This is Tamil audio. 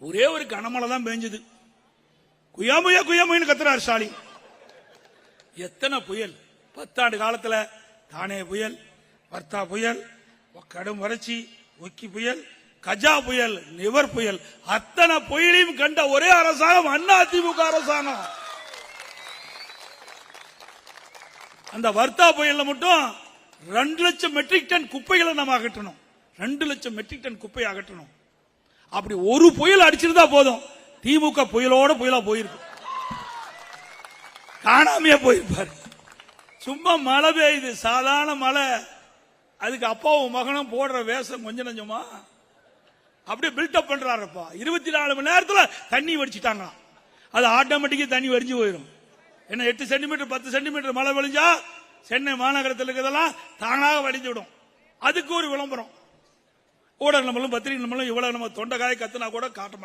ஒரே ஒரு கனமழை தான் பெஞ்சது. குயாமுயா குயாமுன்னு கத்துறாரு ஸ்டாலின். எத்தனை புயல் 10 ஆண்டு காலத்துல. தானே புயல், வர்த்தா புயல், கடும் வறட்சி, ஒக்கி புயல், கஜா புயல், நிவர் புயல், அத்தனை புயலையும் கண்ட ஒரே அரசாங்கம் அதிமுக அரசாங்கம். அந்த வர்த்தா புயல்ல மட்டும் 2 லட்சம் மெட்ரிக் டன் குப்பைகளை நம்ம அகற்றணும். 2 லட்சம் மெட்ரிக் டன் குப்பையை அகற்றணும். அப்படி ஒரு புயல் அடிச்சிருந்தா போதும், திமுக புயலோட புயலா போயிருக்கு, காணாமையே போயிருப்பாரு. சும்மா மழை பெய்யுது, சாதாரண மழை, அதுக்கு அப்பாவும் மகனும் போடுற வேஷம் கொஞ்சம் நஞ்சமா அப்படியே பில்டப் பண்றாருப்பா. 24 மணி நேரத்தில் தண்ணி வடிச்சிட்டாங்க. அது ஆட்டோமேட்டிக்கா தண்ணி வடிஞ்சு போயிடும். என்ன 8 சென்டிமீட்டர் 10 சென்டிமீட்டர் மழை விழிஞ்சா சென்னை மாநகரத்தில் இருக்கிறதெல்லாம் தானாக வடிஞ்சு விடும். அதுக்கு ஒரு விளம்பரம் ஊடக நம்மளும் பத்திரிகை நம்மளும் இவ்வளவு நம்ம தொண்டைக்காய கத்துனா கூட காட்ட மாட்டோம்.